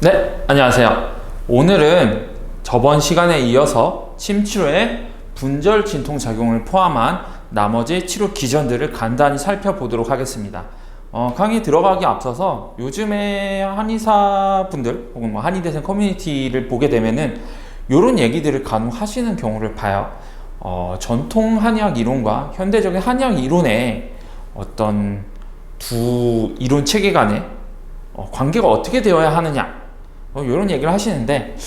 네, 안녕하세요. 오늘은 저번 시간에 이어서 침치료의 분절 진통 작용을 포함한 나머지 치료 기전들을 간단히 살펴보도록 하겠습니다. 강의 들어가기 앞서서 요즘에 한의사분들 혹은 한의대생 커뮤니티를 보게 되면은 이런 얘기들을 간혹 하시는 경우를 봐요. 전통 한의학 이론과 현대적인 한의학 이론의 어떤 두 이론 체계 간에 관계가 어떻게 되어야 하느냐 이런 얘기를 하시는데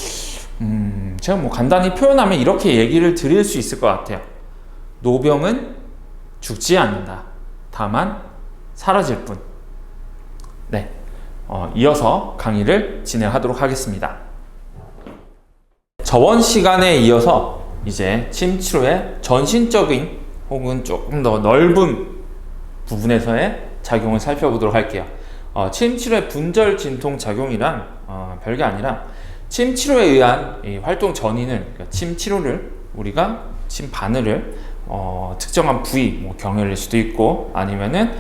제가 간단히 표현하면 이렇게 얘기를 드릴 수 있을 것 같아요. 노병은 죽지 않는다. 다만 사라질 뿐. 네, 이어서 강의를 진행하도록 하겠습니다. 저번 시간에 이어서 이제 침치료의 전신적인 혹은 조금 더 넓은 부분에서의 작용을 살펴보도록 할게요. 침치료의 분절 진통 작용이란 별게 아니라 침치료에 의한 이 활동 전이는, 그러니까 침치료를 우리가 침 바늘을 특정한 부위, 경혈일 수도 있고 아니면은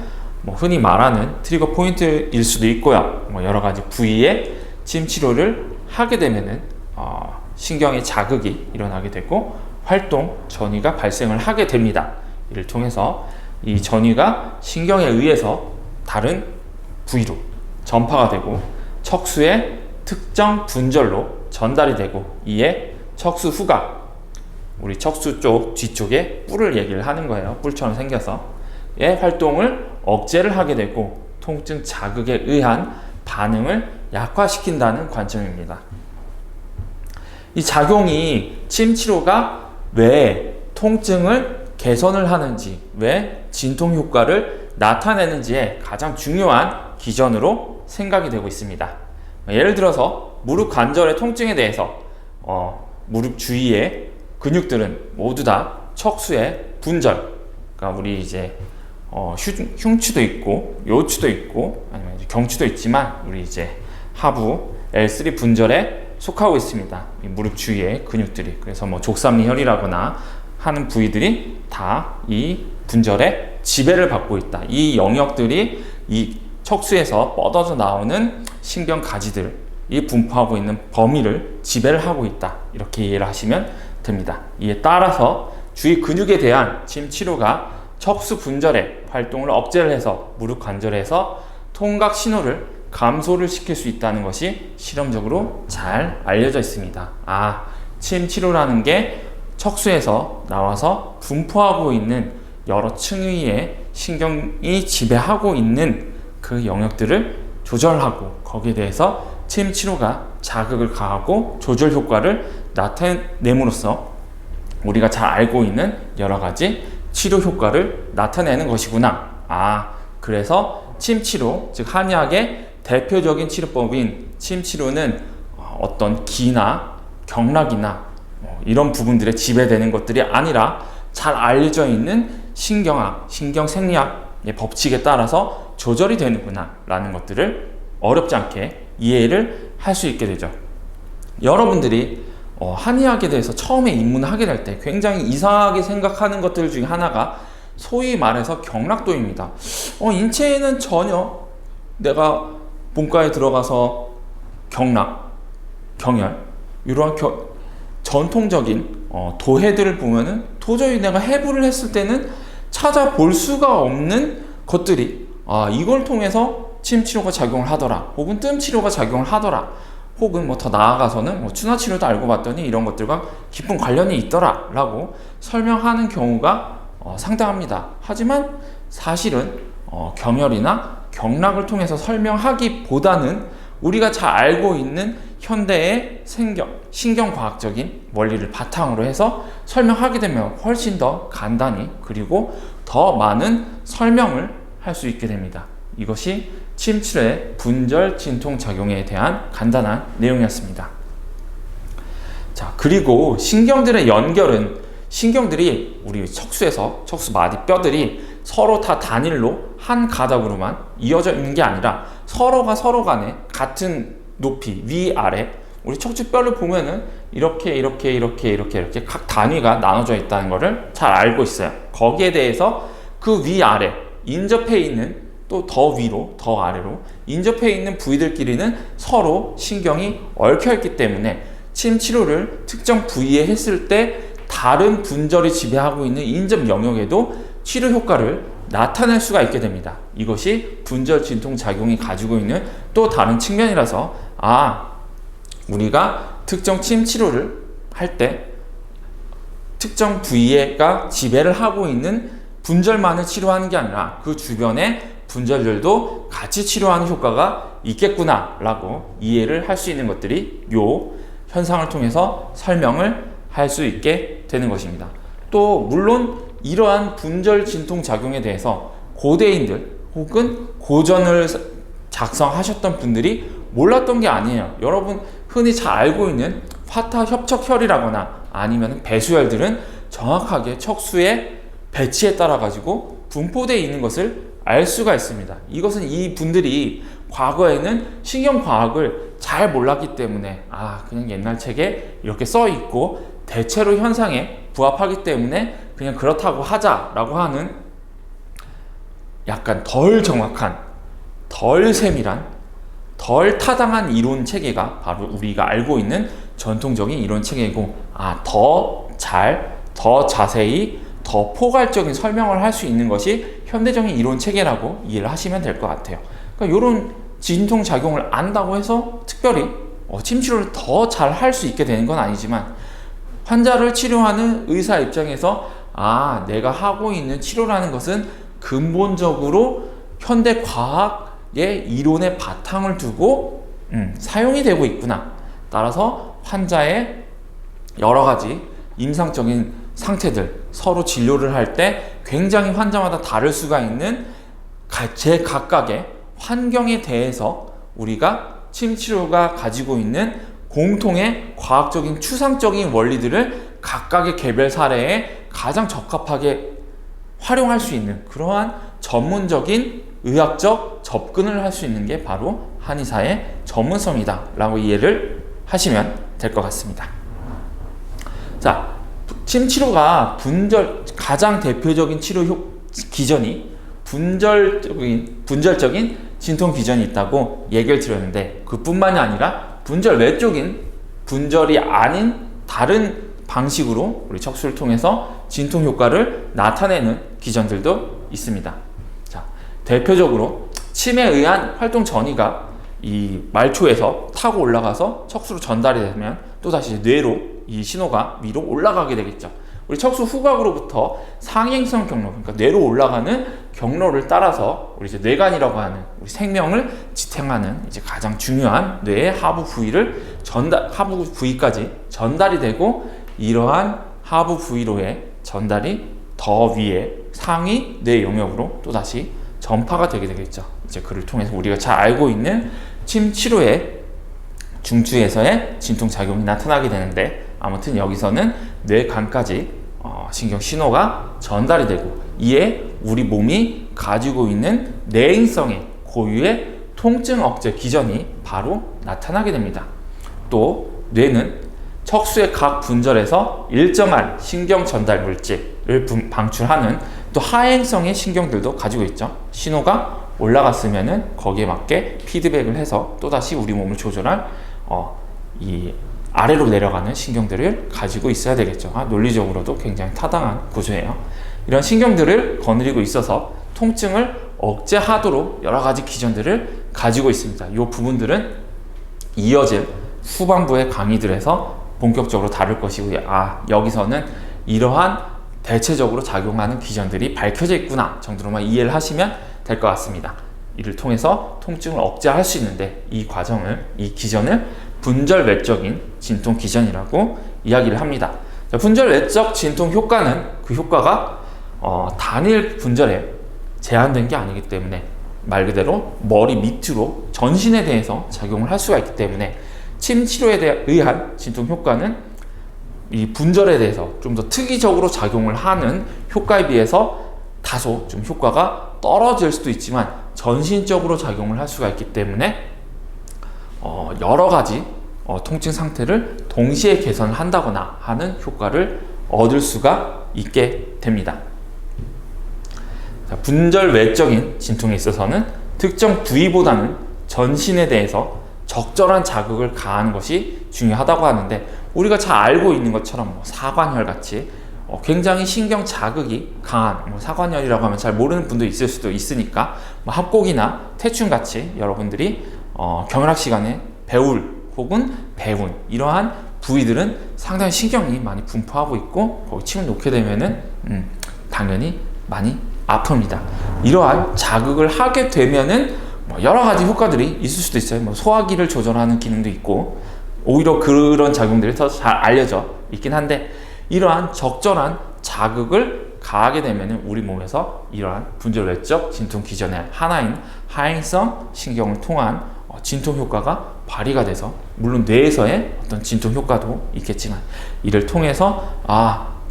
흔히 말하는 트리거 포인트일 수도 있고요. 여러 가지 부위에 침치료를 하게 되면은 신경의 자극이 일어나게 되고 활동 전이가 발생을 하게 됩니다. 이를 통해서 이 전이가 신경에 의해서 다른 부위로 전파가 되고 척수의 특정 분절로 전달이 되고, 이에 척수 후각, 우리 척수 쪽 뒤쪽에 뿔을 얘기를 하는 거예요. 뿔처럼 생겨서 의 활동을 억제를 하게 되고 통증 자극에 의한 반응을 약화시킨다는 관점입니다. 이 작용이 침치료가 왜 통증을 개선을 하는지, 왜 진통 효과를 나타내는지의 가장 중요한 기전으로 생각이 되고 있습니다. 예를 들어서 무릎 관절의 통증에 대해서 무릎 주위의 근육들은 모두 다 척수의 분절, 그러니까 우리 이제 흉추도 있고 요추도 있고 아니면 이제 경추도 있지만 우리 이제 하부 L3 분절에 속하고 있습니다. 이 무릎 주위의 근육들이. 그래서 족삼리혈이라거나 하는 부위들이 다 이 분절에 지배를 받고 있다. 이 영역들이 이 척수에서 뻗어져 나오는 신경 가지들이 분포하고 있는 범위를 지배를 하고 있다. 이렇게 이해를 하시면 됩니다. 이에 따라서 주위 근육에 대한 침치료가 척수 분절의 활동을 억제를 해서 무릎 관절에서 통각 신호를 감소를 시킬 수 있다는 것이 실험적으로 잘 알려져 있습니다. 침치료라는 게 척수에서 나와서 분포하고 있는 여러 층위의 신경이 지배하고 있는 그 영역들을 조절하고 거기에 대해서 침치료가 자극을 가하고 조절 효과를 나타냄으로써 우리가 잘 알고 있는 여러 가지 치료 효과를 나타내는 것이구나. 그래서 침치료, 즉 한의학의 대표적인 치료법인 침치료는 어떤 기나 경락이나 이런 부분들에 지배되는 것들이 아니라 잘 알려져 있는 신경학, 신경생리학의 법칙에 따라서 조절이 되는구나 라는 것들을 어렵지 않게 이해를 할 수 있게 되죠. 여러분들이 한의학에 대해서 처음에 입문을 하게 될 때 굉장히 이상하게 생각하는 것들 중에 하나가 소위 말해서 경락도입니다. 인체에는 전혀 내가 본과에 들어가서 경락, 경혈 이러한 전통적인 도해들을 보면은 도저히 내가 해부를 했을 때는 찾아볼 수가 없는 것들이 이걸 통해서 침치료가 작용을 하더라, 혹은 뜸치료가 작용을 하더라, 혹은 더 나아가서는 추나치료도 알고 봤더니 이런 것들과 깊은 관련이 있더라 라고 설명하는 경우가 상당합니다. 하지만 사실은 경혈이나 경락을 통해서 설명하기보다는 우리가 잘 알고 있는 현대의 신경과학적인 원리를 바탕으로 해서 설명하게 되면 훨씬 더 간단히 그리고 더 많은 설명을 할 수 있게 됩니다. 이것이 침치료의 분절 진통 작용에 대한 간단한 내용이었습니다. 자, 그리고 신경들의 연결은, 신경들이 우리 척수에서 척수 마디 뼈들이 서로 다 단일로 한 가닥으로만 이어져 있는 게 아니라 서로가 서로 간에 같은 높이, 위, 아래, 우리 척추뼈를 보면은 이렇게 각 단위가 나눠져 있다는 것을 잘 알고 있어요. 거기에 대해서 그 위, 아래 인접해 있는 또 더 위로, 더 아래로 인접해 있는 부위들끼리는 서로 신경이 얽혀있기 때문에 침 치료를 특정 부위에 했을 때 다른 분절이 지배하고 있는 인접 영역에도 치료 효과를 나타낼 수가 있게 됩니다. 이것이 분절 진통 작용이 가지고 있는 또 다른 측면이라서 우리가 특정 침 치료를 할 때 특정 부위가 지배를 하고 있는 분절만을 치료하는 게 아니라 그 주변의 분절들도 같이 치료하는 효과가 있겠구나 라고 이해를 할 수 있는 것들이 요 현상을 통해서 설명을 할 수 있게 되는 것입니다. 또 물론 이러한 분절 진통 작용에 대해서 고대인들 혹은 고전을 작성하셨던 분들이 몰랐던 게 아니에요. 여러분 흔히 잘 알고 있는 화타 협척혈이라거나 아니면 배수혈들은 정확하게 척수의 배치에 따라 가지고 분포되어 있는 것을 알 수가 있습니다. 이것은 이 분들이 과거에는 신경과학을 잘 몰랐기 때문에 그냥 옛날 책에 이렇게 써 있고 대체로 현상에 부합하기 때문에 그냥 그렇다고 하자라고 하는 약간 덜 정확한, 덜 세밀한, 덜 타당한 이론 체계가 바로 우리가 알고 있는 전통적인 이론 체계이고 더 잘, 더 자세히, 더 포괄적인 설명을 할 수 있는 것이 현대적인 이론 체계라고 이해를 하시면 될 것 같아요. 그러니까 이런 진통 작용을 안다고 해서 특별히 침 치료를 더 잘 할 수 있게 되는 건 아니지만 환자를 치료하는 의사 입장에서 내가 하고 있는 치료라는 것은 근본적으로 현대 과학의 이론의 바탕을 두고 사용이 되고 있구나. 따라서 환자의 여러 가지 임상적인 상태들, 서로 진료를 할 때 굉장히 환자마다 다를 수가 있는 제각각의 환경에 대해서 우리가 침치료가 가지고 있는 공통의 과학적인 추상적인 원리들을 각각의 개별 사례에 가장 적합하게 활용할 수 있는 그러한 전문적인 의학적 접근을 할 수 있는 게 바로 한의사의 전문성이다 라고 이해를 하시면 될 것 같습니다. 자, 침치료가 가장 대표적인 치료 기전이 분절적인 진통 기전이 있다고 얘기를 드렸는데 그뿐만이 아니라 분절 외적인 분절이 아닌 다른 방식으로 우리 척수를 통해서 진통 효과를 나타내는 기전들도 있습니다. 자, 대표적으로 침에 의한 활동 전이가 이 말초에서 타고 올라가서 척수로 전달이 되면 또다시 뇌로 이 신호가 위로 올라가게 되겠죠. 우리 척수 후각으로부터 상행성 경로, 그러니까 뇌로 올라가는 경로를 따라서 우리 이제 뇌관이라고 하는 우리 생명을 지탱하는 이제 가장 중요한 뇌의 하부 부위까지 전달이 되고 이러한 하부 부위로의 전달이 더 위에 상위 뇌 영역으로 또다시 전파가 되게 되겠죠. 이제 그를 통해서 우리가 잘 알고 있는 침 치료의 중추에서의 진통 작용이 나타나게 되는데 아무튼 여기서는 뇌간까지 신경 신호가 전달이 되고 이에 우리 몸이 가지고 있는 내인성의 고유의 통증 억제 기전이 바로 나타나게 됩니다. 또 뇌는 척수의 각 분절에서 일정한 신경 전달 물질을 방출하는 또 하행성의 신경들도 가지고 있죠. 신호가 올라갔으면은 거기에 맞게 피드백을 해서 또다시 우리 몸을 조절할 이 아래로 내려가는 신경들을 가지고 있어야 되겠죠. 논리적으로도 굉장히 타당한 구조예요. 이런 신경들을 거느리고 있어서 통증을 억제하도록 여러 가지 기전들을 가지고 있습니다. 이 부분들은 이어질 후반부의 강의들에서 본격적으로 다룰 것이고요. 여기서는 이러한 대체적으로 작용하는 기전들이 밝혀져 있구나 정도로만 이해를 하시면 될 것 같습니다. 이를 통해서 통증을 억제할 수 있는데 이 기전을 분절 외적인 진통 기전이라고 이야기를 합니다. 자, 분절 외적 진통 효과는 그 효과가 단일 분절에 제한된 게 아니기 때문에 말 그대로 머리 밑으로 전신에 대해서 작용을 할 수가 있기 때문에 침 치료에 의한 진통 효과는 이 분절에 대해서 좀 더 특이적으로 작용을 하는 효과에 비해서 다소 좀 효과가 떨어질 수도 있지만 전신적으로 작용을 할 수가 있기 때문에 여러 가지 통증 상태를 동시에 개선한다거나 하는 효과를 얻을 수가 있게 됩니다. 자, 분절 외적인 진통에 있어서는 특정 부위보다는 전신에 대해서 적절한 자극을 가하는 것이 중요하다고 하는데, 우리가 잘 알고 있는 것처럼 사관혈 같이 굉장히 신경 자극이 강한, 사관혈이라고 하면 잘 모르는 분도 있을 수도 있으니까 합곡이나 태충 같이 여러분들이 경혈학 시간에 배울 혹은 배운 이러한 부위들은 상당히 신경이 많이 분포하고 있고, 거기 침을 놓게 되면은 당연히 많이 아픕니다. 이러한 자극을 하게 되면은 여러 가지 효과들이 있을 수도 있어요. 소화기를 조절하는 기능도 있고, 오히려 그런 작용들이 더 잘 알려져 있긴 한데, 이러한 적절한 자극을 가하게 되면 우리 몸에서 이러한 분절 외적 진통 기전의 하나인 하행성 신경을 통한 진통 효과가 발휘가 돼서, 물론 뇌에서의 어떤 진통 효과도 있겠지만, 이를 통해서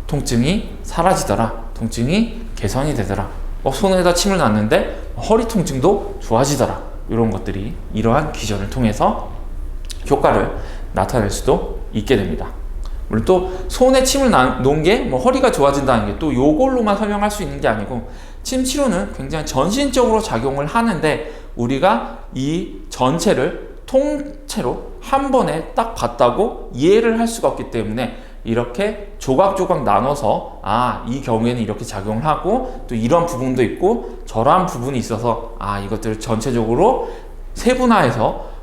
통증이 사라지더라, 통증이 개선이 되더라, 손에다 침을 놨는데 허리 통증도 좋아지더라, 이런 것들이 이러한 기전을 통해서 효과를 나타낼 수도 있게 됩니다. 물론 또 손에 침을 놓은 게 허리가 좋아진다는 게 또 요걸로만 설명할 수 있는 게 아니고, 침 치료는 굉장히 전신적으로 작용을 하는데, 우리가 이 전체를 통째로 한 번에 딱 봤다고 이해를 할 수가 없기 때문에, 이렇게 조각조각 나눠서 이 경우에는 이렇게 작용을 하고, 또 이런 부분도 있고 저러한 부분이 있어서 이것들을 전체적으로 세분화해서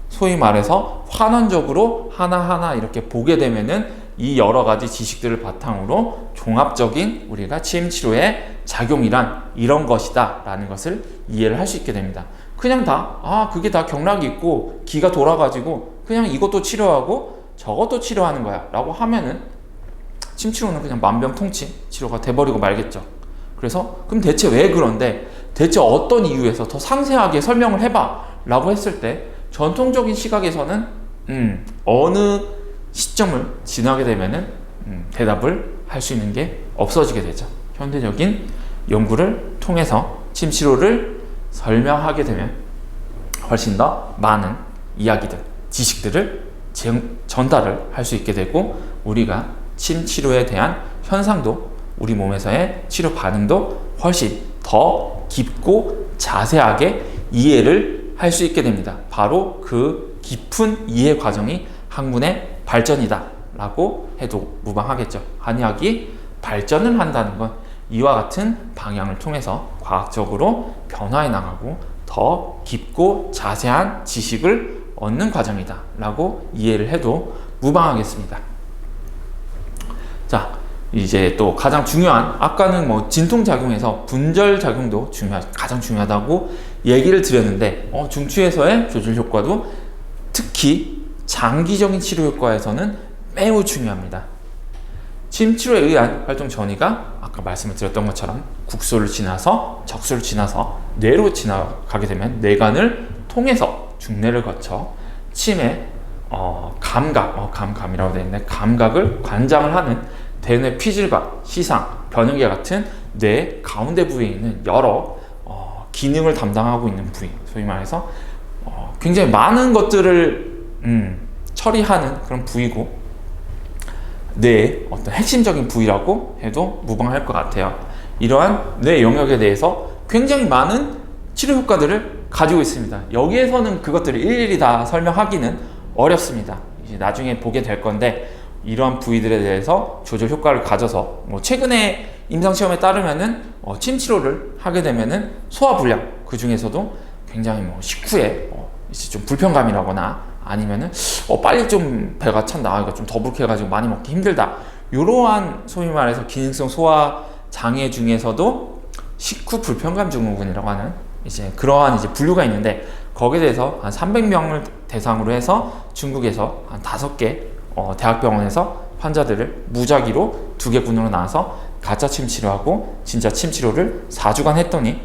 소위 말해서 환원적으로 하나하나 이렇게 보게 되면은, 이 여러 가지 지식들을 바탕으로 종합적인 우리가 침 치료의 작용이란 이런 것이다 라는 것을 이해를 할 수 있게 됩니다. 그냥 그게 다 경락이 있고 기가 돌아가지고 그냥 이것도 치료하고 저것도 치료하는 거야 라고 하면은, 침 치료는 그냥 만병통치 치료가 돼버리고 말겠죠. 그래서 그럼 대체 왜 그런데, 대체 어떤 이유에서 더 상세하게 설명을 해봐 라고 했을 때, 전통적인 시각에서는 어느 시점을 지나게 되면은 대답을 할 수 있는 게 없어지게 되죠. 현대적인 연구를 통해서 침 치료를 설명하게 되면 훨씬 더 많은 이야기들, 지식들을 전달을 할 수 있게 되고, 우리가 침 치료에 대한 현상도, 우리 몸에서의 치료 반응도 훨씬 더 깊고 자세하게 이해를 할 수 있게 됩니다. 바로 그 깊은 이해 과정이 학문의 발전이다 라고 해도 무방하겠죠. 한의학이 발전을 한다는 건 이와 같은 방향을 통해서 과학적으로 변화해 나가고 더 깊고 자세한 지식을 얻는 과정이다 라고 이해를 해도 무방하겠습니다. 자, 이제 또 가장 중요한, 아까는 진통작용에서 분절작용도 가장 중요하다고 얘기를 드렸는데, 중추에서의 조절 효과도 특히 장기적인 치료 효과에서는 매우 중요합니다. 침 치료에 의한 활동 전이가 아까 말씀을 드렸던 것처럼 국소를 지나서 적소를 지나서 뇌로 지나가게 되면, 뇌관을 통해서 중뇌를 거쳐 침의 감각이라고 되어 있는데, 감각을 관장을 하는 대뇌 피질각, 시상, 변형계 같은 뇌 가운데 부위에 있는 여러 기능을 담당하고 있는 부위, 소위 말해서 굉장히 많은 것들을 처리하는 그런 부위고, 뇌의 어떤 핵심적인 부위라고 해도 무방할 것 같아요. 이러한 뇌 영역에 대해서 굉장히 많은 치료 효과들을 가지고 있습니다. 여기에서는 그것들을 일일이 다 설명하기는 어렵습니다. 이제 나중에 보게 될 건데, 이러한 부위들에 대해서 조절 효과를 가져서 최근에 임상시험에 따르면은 침 치료를 하게 되면은 소화불량, 그 중에서도 굉장히 식후에 이제 좀 불편감이라거나 아니면은 빨리 좀 배가 찬 나가기가 좀 더부룩해가지고 많이 먹기 힘들다, 이러한 소위 말해서 기능성 소화 장애 중에서도 식후 불편감 증후군이라고 하는 이제 그러한 이제 분류가 있는데, 거기에 대해서 한 300명을 대상으로 해서 중국에서 한 5개 대학병원에서 환자들을 무작위로 2개 분으로 나눠서 가짜 침 치료하고 진짜 침 치료를 4주간 했더니,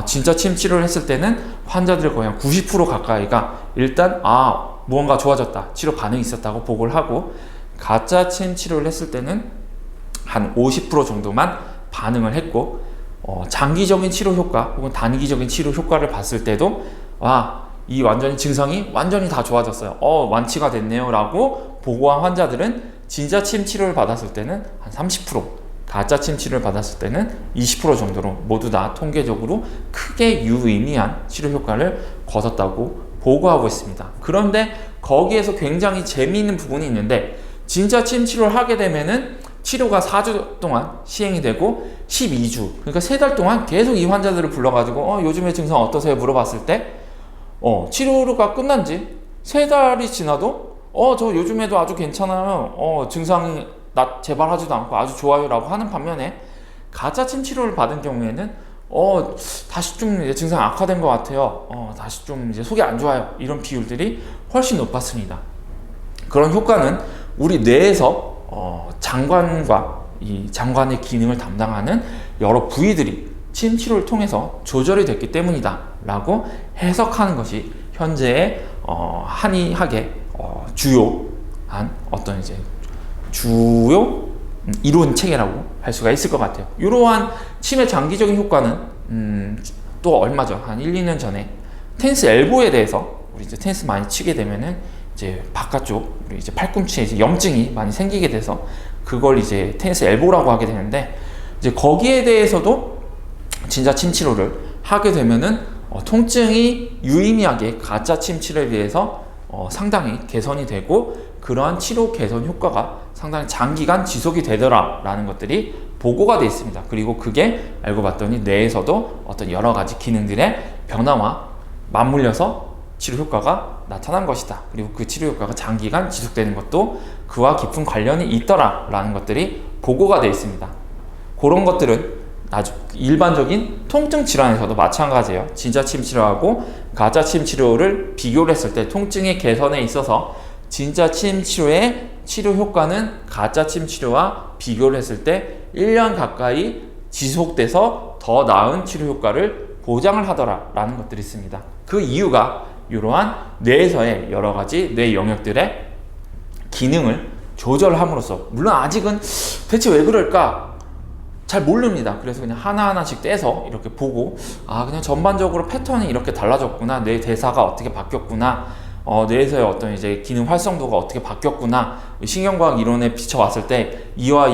진짜 침 치료를 했을 때는 환자들의 거의 한 90% 가까이가 일단 무언가 좋아졌다, 치료 반응이 있었다고 보고를 하고, 가짜 침 치료를 했을 때는 한 50% 정도만 반응을 했고, 장기적인 치료 효과 혹은 단기적인 치료 효과를 봤을 때도 이 완전히 증상이 완전히 다 좋아졌어요, 완치가 됐네요 라고 보고한 환자들은 진짜 침 치료를 받았을 때는 한 30% 가짜 침 치료를 받았을 때는 20% 정도로 모두 다 통계적으로 크게 유의미한 치료 효과를 거뒀다고 보고하고 있습니다. 그런데 거기에서 굉장히 재미있는 부분이 있는데, 진짜 침 치료를 하게 되면은 치료가 4주 동안 시행이 되고 12주, 그러니까 3달 동안 계속 이 환자들을 불러가지고 요즘에 증상 어떠세요? 물어봤을 때 치료가 끝난 지 3달이 지나도 저 요즘에도 아주 괜찮아요. 증상이 재발하지도 않고 아주 좋아요 라고 하는 반면에, 가짜 침 치료를 받은 경우에는 다시 좀 이제 증상이 악화된 것 같아요. 다시 좀 이제 속이 안 좋아요. 이런 비율들이 훨씬 높았습니다. 그런 효과는 우리 뇌에서 장관과 이 장관의 기능을 담당하는 여러 부위들이 침 치료를 통해서 조절이 됐기 때문이다 라고 해석하는 것이 현재의 한의학의 주요한 어떤 이제 주요 이론 체계라고 할 수가 있을 것 같아요. 이러한 침의 장기적인 효과는 또 얼마 전, 한 1, 2년 전에 테니스 엘보에 대해서, 우리 이제 테니스 많이 치게 되면은 이제 바깥쪽 우리 이제 팔꿈치에 이제 염증이 많이 생기게 돼서 그걸 이제 테니스 엘보라고 하게 되는데, 이제 거기에 대해서도 진짜 침 치료를 하게 되면은 통증이 유의미하게 가짜 침 치료에 비해서 상당히 개선이 되고, 그러한 치료 개선 효과가 상당히 장기간 지속이 되더라 라는 것들이 보고가 되어 있습니다. 그리고 그게 알고 봤더니 뇌에서도 어떤 여러 가지 기능들의 변화와 맞물려서 치료 효과가 나타난 것이다. 그리고 그 치료 효과가 장기간 지속되는 것도 그와 깊은 관련이 있더라 라는 것들이 보고가 되어 있습니다. 그런 것들은 아주 일반적인 통증 질환에서도 마찬가지예요. 진짜 침 치료하고 가짜 침 치료를 비교를 했을 때 통증의 개선에 있어서 진짜 침 치료의 치료 효과는 가짜 침 치료와 비교를 했을 때 1년 가까이 지속돼서 더 나은 치료 효과를 보장을 하더라 라는 것들이 있습니다. 그 이유가 이러한 뇌에서의 여러 가지 뇌 영역들의 기능을 조절함으로써, 물론 아직은 대체 왜 그럴까 잘 모릅니다. 그래서 그냥 하나하나씩 떼서 이렇게 보고, 그냥 전반적으로 패턴이 이렇게 달라졌구나, 뇌 대사가 어떻게 바뀌었구나, 뇌에서의 어떤 이제 기능 활성도가 어떻게 바뀌었구나, 신경과학 이론에 비춰봤을 때 이와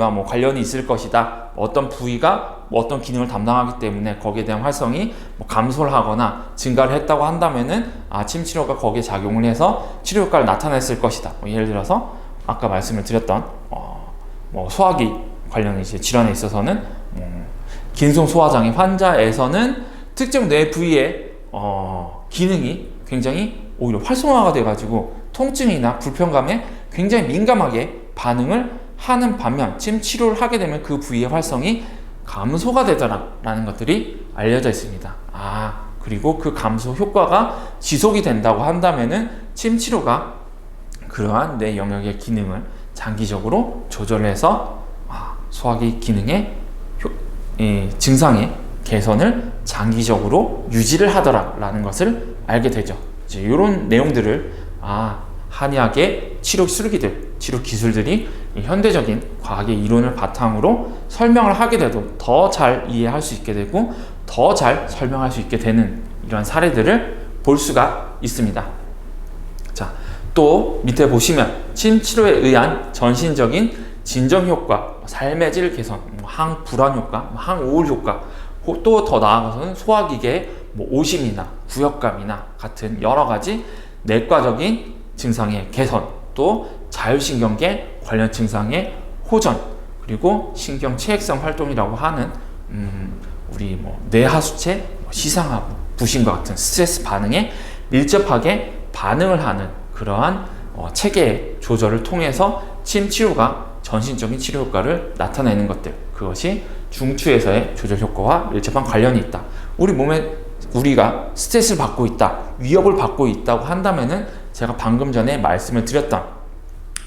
뭐 관련이 있을 것이다, 어떤 부위가 뭐 어떤 기능을 담당하기 때문에 거기에 대한 활성이 뭐 감소를 하거나 증가를 했다고 한다면은 침 치료가 거기에 작용을 해서 치료 효과를 나타냈을 것이다. 예를 들어서 아까 말씀을 드렸던 뭐 소화기 관련 이제 질환에 있어서는 긴성 소화장애 환자에서는 특정 뇌 부위의 기능이 굉장히 오히려 활성화가 돼가지고 통증이나 불편감에 굉장히 민감하게 반응을 하는 반면, 침 치료를 하게 되면 그 부위의 활성이 감소가 되더라 라는 것들이 알려져 있습니다. 그리고 그 감소 효과가 지속이 된다고 한다면은 침 치료가 그러한 뇌 영역의 기능을 장기적으로 조절해서 소화기 기능의 증상의 개선을 장기적으로 유지를 하더라 라는 것을 알게 되죠. 이제 이런 내용들을 한의학의 치료 수기들, 치료 기술들이 현대적인 과학의 이론을 바탕으로 설명을 하게 돼도 더 잘 이해할 수 있게 되고 더 잘 설명할 수 있게 되는 이러한 사례들을 볼 수가 있습니다. 자, 또 밑에 보시면 침 치료에 의한 전신적인 진정 효과, 삶의 질 개선, 항불안 효과, 항우울 효과, 또 더 나아가서는 소화기계의 오심이나 구역감이나 같은 여러 가지 내과적인 증상의 개선, 또 자율신경계 관련 증상의 호전, 그리고 신경체액성 활동이라고 하는 우리 뇌하수체, 시상하부, 부신과 같은 스트레스 반응에 밀접하게 반응을 하는 그러한 체계 조절을 통해서 침 치료가 전신적인 치료 효과를 나타내는 것들, 그것이 중추에서의 조절 효과와 밀접한 관련이 있다. 우리 몸에 우리가 스트레스를 받고 있다, 위협을 받고 있다고 한다면은 제가 방금 전에 말씀을 드렸던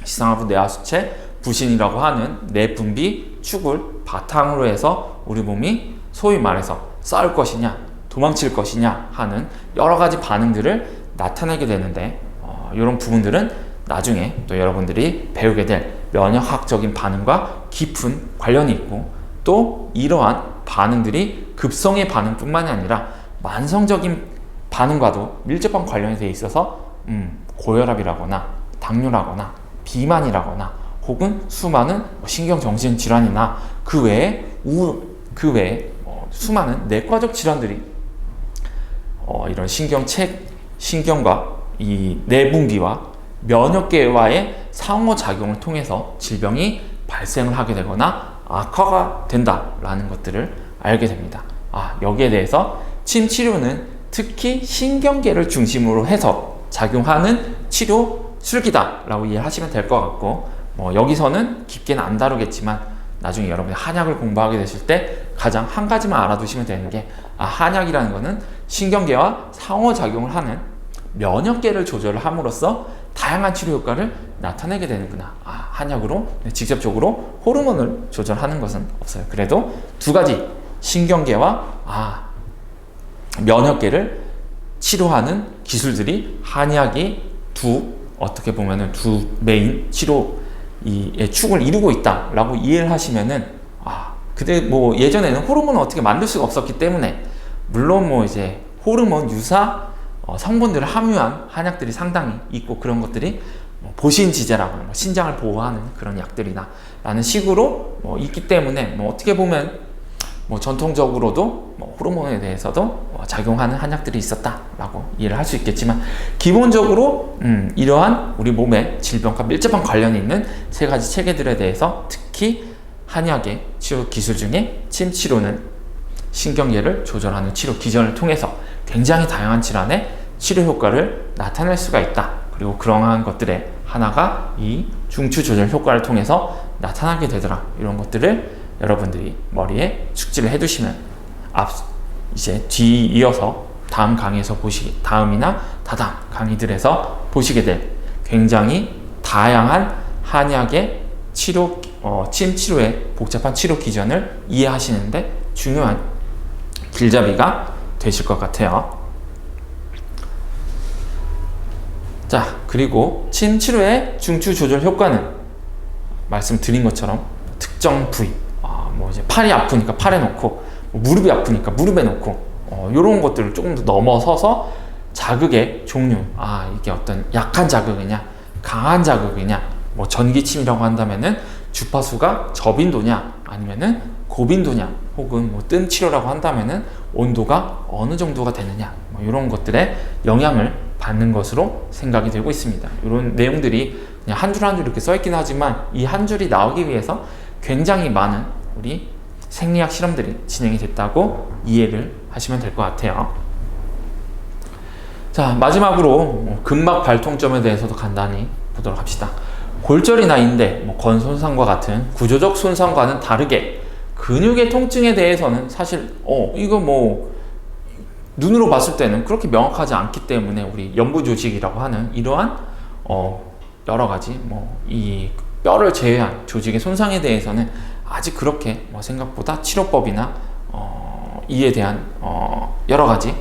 시상하부 뇌하수체 부신이라고 하는 뇌분비 축을 바탕으로 해서 우리 몸이 소위 말해서 싸울 것이냐 도망칠 것이냐 하는 여러 가지 반응들을 나타내게 되는데, 이런 부분들은 나중에 또 여러분들이 배우게 될 면역학적인 반응과 깊은 관련이 있고, 또 이러한 반응들이 급성의 반응뿐만이 아니라 만성적인 반응과도 밀접한 관련이 되어 있어서 고혈압이라거나 당뇨라거나 비만이라거나 혹은 수많은 신경정신 질환이나 그 외에 수많은 내과적 질환들이 이런 신경과 이 내분비와 면역계와의 상호작용을 통해서 질병이 발생을 하게 되거나 악화가 된다라는 것들을 알게 됩니다. 여기에 대해서 침 치료는 특히 신경계를 중심으로 해서 작용하는 치료 술기다라고 이해하시면 될 것 같고, 여기서는 깊게는 안 다루겠지만 나중에 여러분이 한약을 공부하게 되실 때 가장 한 가지만 알아두시면 되는 게, 한약이라는 것은 신경계와 상호작용을 하는 면역계를 조절을 함으로써 다양한 치료 효과를 나타내게 되는구나. 한약으로 직접적으로 호르몬을 조절하는 것은 없어요. 그래도 두 가지 신경계와 면역계를 치료하는 기술들이 한약이 어떻게 보면은 두 메인 치료의 축을 이루고 있다라고 이해를 하시면은, 근데 예전에는 호르몬을 어떻게 만들 수가 없었기 때문에, 물론 이제 호르몬 유사 성분들을 함유한 한약들이 상당히 있고, 그런 것들이 보신지제라고 신장을 보호하는 그런 약들이나 라는 식으로 있기 때문에, 어떻게 보면 전통적으로도 호르몬에 대해서도 작용하는 한약들이 있었다라고 이해를 할 수 있겠지만, 기본적으로 이러한 우리 몸의 질병과 밀접한 관련이 있는 세 가지 체계들에 대해서, 특히 한약의 치료 기술 중에 침 치료는 신경계를 조절하는 치료 기전을 통해서 굉장히 다양한 질환의 치료 효과를 나타낼 수가 있다. 그리고 그러한 것들의 하나가 이 중추 조절 효과를 통해서 나타나게 되더라. 이런 것들을 여러분들이 머리에 숙지를 해두시면 이제 뒤이어서 다음 강의에서 다음이나 다다음 강의들에서 보시게 될 굉장히 다양한 한약의 침 치료의 복잡한 치료 기전을 이해하시는데 중요한 길잡이가 되실 것 같아요. 자, 그리고 침 치료의 중추 조절 효과는 말씀드린 것처럼 특정 부위, 이제 팔이 아프니까 팔에 놓고, 무릎이 아프니까 무릎에 놓고, 이런 것들을 조금 더 넘어서서 자극의 종류, 이게 어떤 약한 자극이냐, 강한 자극이냐, 전기침이라고 한다면은 주파수가 저빈도냐, 아니면은 고빈도냐, 혹은 뜬 치료라고 한다면은 온도가 어느 정도가 되느냐, 이런 것들에 영향을 받는 것으로 생각이 되고 있습니다. 이런 내용들이 그냥 한 줄 한 줄 이렇게 써 있긴 하지만, 이 한 줄이 나오기 위해서 굉장히 많은 우리 생리학 실험들이 진행이 됐다고 이해를 하시면 될 것 같아요. 자, 마지막으로 근막 발통점에 대해서도 간단히 보도록 합시다. 골절이나 인대, 건 손상과 같은 구조적 손상과는 다르게 근육의 통증에 대해서는 사실 이거 눈으로 봤을 때는 그렇게 명확하지 않기 때문에, 우리 연부 조직이라고 하는 이러한 여러 가지 이 뼈를 제외한 조직의 손상에 대해서는 아직 그렇게 생각보다 치료법이나 이에 대한 여러 가지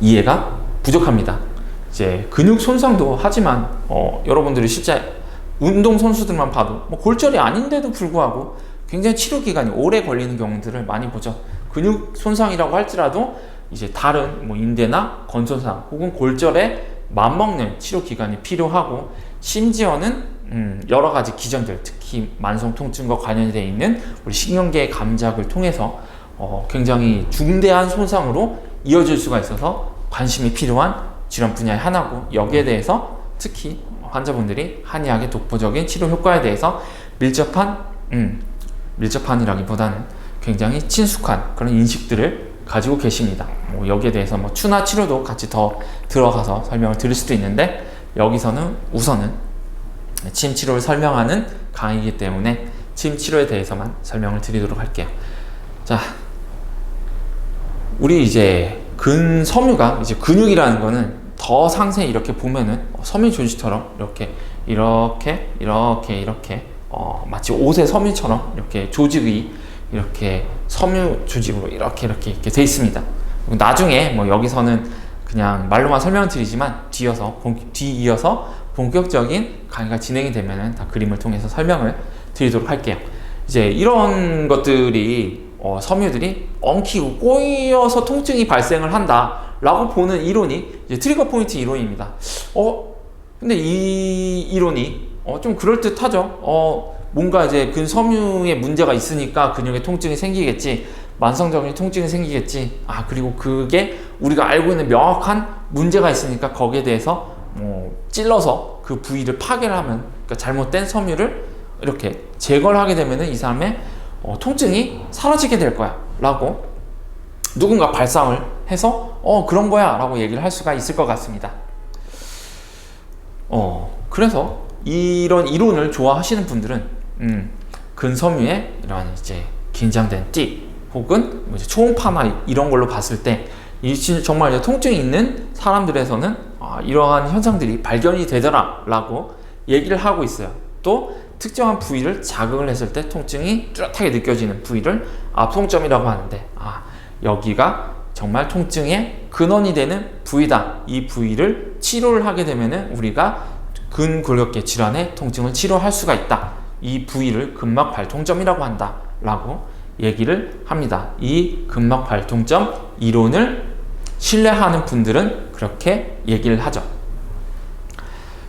이해가 부족합니다. 이제 근육 손상도 하지만 여러분들이 실제 운동 선수들만 봐도 골절이 아닌데도 불구하고 굉장히 치료 기간이 오래 걸리는 경우들을 많이 보죠. 근육 손상이라고 할지라도 이제 다른 인대나 건 손상 혹은 골절에 맞먹는 치료 기간이 필요하고, 심지어는 여러 가지 기전들, 특히 만성 통증과 관련이 되어 있는 우리 신경계의 감작을 통해서 굉장히 중대한 손상으로 이어질 수가 있어서 관심이 필요한 질환 분야의 하나고, 여기에 대해서 특히 환자분들이 한의학의 독보적인 치료 효과에 대해서 밀접한이라기보다는 굉장히 친숙한 그런 인식들을 가지고 계십니다. 여기에 대해서 추나 치료도 같이 더 들어가서 설명을 드릴 수도 있는데, 여기서는 우선은 침 치료를 설명하는 강의이기 때문에 침 치료에 대해서만 설명을 드리도록 할게요. 자, 우리 이제 근섬유가, 이제 근육이라는 거는 더 상세히 이렇게 보면은 섬유 조직처럼 이렇게 마치 옷의 섬유처럼 이렇게 조직이 이렇게 섬유 조직으로 이렇게 돼 있습니다. 나중에 여기서는 그냥 말로만 설명을 드리지만 뒤이어서 본격적인 강의가 진행이 되면은 다 그림을 통해서 설명을 드리도록 할게요. 이제 이런 것들이 섬유들이 엉키고 꼬여서 통증이 발생을 한다라고 보는 이론이 이제 트리거 포인트 이론입니다. 근데 이 이론이 좀 그럴듯하죠. 뭔가 이제 근섬유에 문제가 있으니까 근육에 통증이 생기겠지, 만성적인 통증이 생기겠지. 그리고 그게 우리가 알고 있는 명확한 문제가 있으니까 거기에 대해서 찔러서 그 부위를 파괴를 하면, 그러니까 잘못된 섬유를 이렇게 제거를 하게 되면은 이 사람의 통증이 사라지게 될 거야 라고 누군가 발상을 해서 그런 거야 라고 얘기를 할 수가 있을 것 같습니다. 그래서 이런 이론을 좋아하시는 분들은 근섬유의 이런 이제 긴장된 띠 혹은 뭐 이제 초음파나 이런 걸로 봤을 때 정말 이제 통증이 있는 사람들에서는 이러한 현상들이 발견이 되더라 라고 얘기를 하고 있어요. 또 특정한 부위를 자극을 했을 때 통증이 뚜렷하게 느껴지는 부위를 압송점이라고 하는데, 여기가 정말 통증의 근원이 되는 부위다. 이 부위를 치료를 하게 되면은 우리가 근골격계 질환의 통증을 치료할 수가 있다. 이 부위를 근막발통점이라고 한다 라고 얘기를 합니다. 이 근막발통점 이론을 신뢰하는 분들은 그렇게 얘기를 하죠.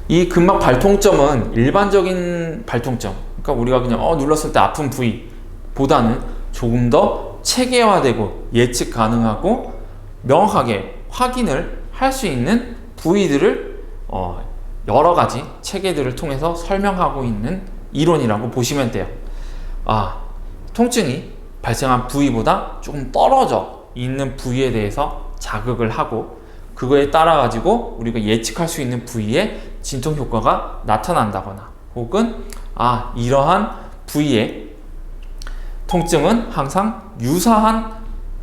이 근막발통점은 일반적인 발통점, 그러니까 우리가 그냥 눌렀을 때 아픈 부위보다는 조금 더 체계화되고 예측 가능하고 명확하게 확인을 할 수 있는 부위들을 여러 가지 체계들을 통해서 설명하고 있는 이론이라고 보시면 돼요. 통증이 발생한 부위보다 조금 떨어져 있는 부위에 대해서 자극을 하고 그거에 따라 가지고 우리가 예측할 수 있는 부위에 진통 효과가 나타난다거나, 혹은 이러한 부위의 통증은 항상 유사한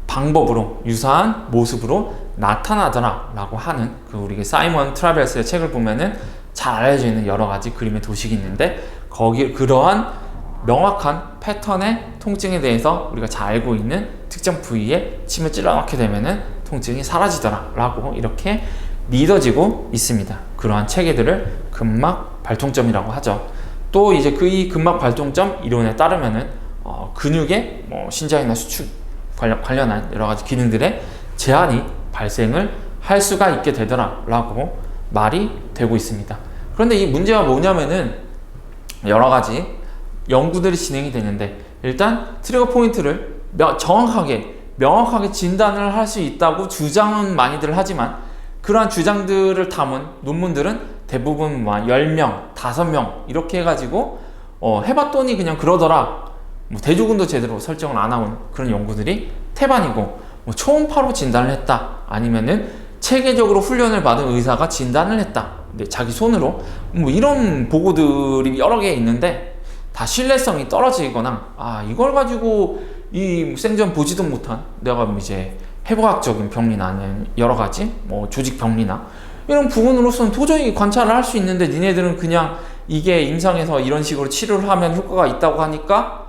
방법으로, 유사한 모습으로 나타나더라 라고 하는 우리 사이먼 트라벨스의 책을 보면은 잘 알려져 있는 여러 가지 그림의 도식이 있는데, 그러한 명확한 패턴의 통증에 대해서 우리가 잘 알고 있는 특정 부위에 침을 찔러 넣게 되면은 통증이 사라지더라 라고 이렇게 믿어지고 있습니다. 그러한 체계들을 근막 발통점이라고 하죠. 또 이제 이 근막 발통점 이론에 따르면은 근육의 신장이나 수축 관련한 여러 가지 기능들의 제한이 발생을 할 수가 있게 되더라 라고 말이 되고 있습니다. 그런데 이 문제가 뭐냐면은 여러 가지 연구들이 진행이 되는데, 일단 트리거 포인트를 명확하게 진단을 할 수 있다고 주장은 많이들 하지만, 그러한 주장들을 담은 논문들은 대부분 10명, 5명 이렇게 해가지고 해봤더니 그냥 그러더라, 대조군도 제대로 설정을 안 하는 그런 연구들이 태반이고, 초음파로 진단을 했다, 아니면은 체계적으로 훈련을 받은 의사가 진단을 했다, 자기 손으로, 이런 보고들이 여러 개 있는데 다 신뢰성이 떨어지거나, 이걸 가지고 이 생전 보지도 못한 내가 이제 해부학적인 병리나 아니면 여러 가지 조직 병리나 이런 부분으로서는 도저히 관찰을 할 수 있는데, 니네들은 그냥 이게 임상에서 이런 식으로 치료를 하면 효과가 있다고 하니까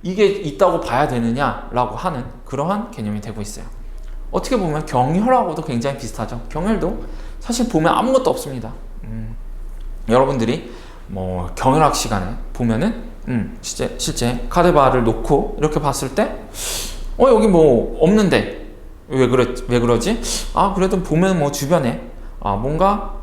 이게 있다고 봐야 되느냐라고 하는 그러한 개념이 되고 있어요. 어떻게 보면 경혈하고도 굉장히 비슷하죠. 경혈도 사실 보면 아무것도 없습니다. 여러분들이 경혈학 시간에 보면은 실제 카드바를 놓고 이렇게 봤을 때 여기 없는데 왜 그러지? 그래도 보면 주변에 뭔가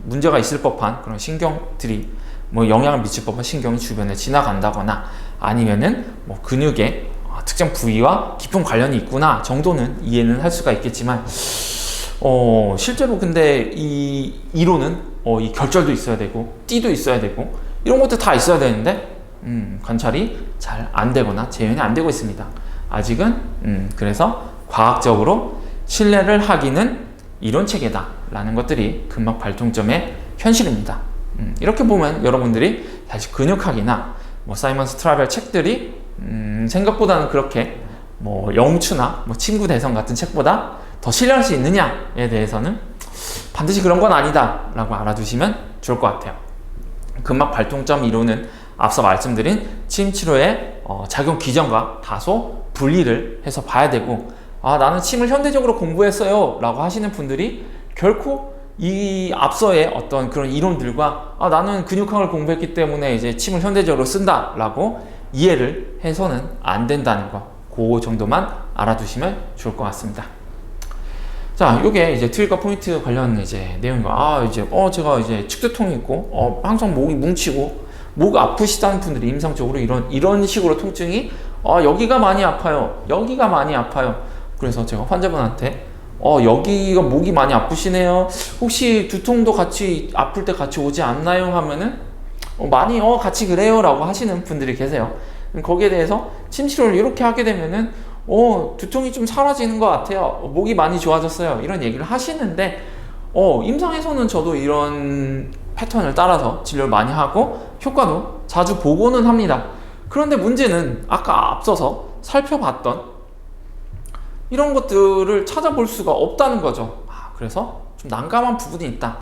문제가 있을 법한 그런 신경들이 영향을 미칠 법한 신경이 주변에 지나간다거나, 아니면은 근육의 특정 부위와 깊은 관련이 있구나 정도는 이해는 할 수가 있겠지만, 실제로 근데 이 이론은 이 결절도 있어야 되고 띠도 있어야 되고 이런 것도 다 있어야 되는데 관찰이 잘 안 되거나 재현이 안 되고 있습니다. 아직은 그래서 과학적으로 신뢰를 하기는 이론 체계다 라는 것들이 근막 발통점의 현실입니다. 이렇게 보면 여러분들이 사실 근육학이나 사이먼 트라벨 책들이 생각보다는 그렇게 영추나 친구 대성 같은 책보다 더 신뢰할 수 있느냐에 대해서는 반드시 그런 건 아니다 라고 알아두시면 좋을 것 같아요. 근막 발통점 이론은 앞서 말씀드린 침 치료의 작용 기전과 다소 분리를 해서 봐야 되고, 나는 침을 현대적으로 공부했어요 라고 하시는 분들이 결코 이 앞서의 어떤 그런 이론들과 나는 근육학을 공부했기 때문에 이제 침을 현대적으로 쓴다 라고 이해를 해서는 안 된다는 거, 그 정도만 알아두시면 좋을 것 같습니다. 자, 요게 이제 트리거 포인트 관련 이제 내용이고, 이제 제가 이제 측두통이 있고, 항상 목이 뭉치고 목 아프시다는 분들이 임상적으로 이런 식으로 통증이 여기가 많이 아파요, 여기가 많이 아파요. 그래서 제가 환자분한테 여기가 목이 많이 아프시네요, 혹시 두통도 같이 아플 때 같이 오지 않나요 하면은 많이 같이 그래요 라고 하시는 분들이 계세요. 거기에 대해서 침 치료를 이렇게 하게 되면은 두통이 좀 사라지는 것 같아요, 목이 많이 좋아졌어요, 이런 얘기를 하시는데 임상에서는 저도 이런 패턴을 따라서 진료를 많이 하고 효과도 자주 보고는 합니다. 그런데 문제는 아까 앞서서 살펴봤던 이런 것들을 찾아볼 수가 없다는 거죠. 그래서 좀 난감한 부분이 있다.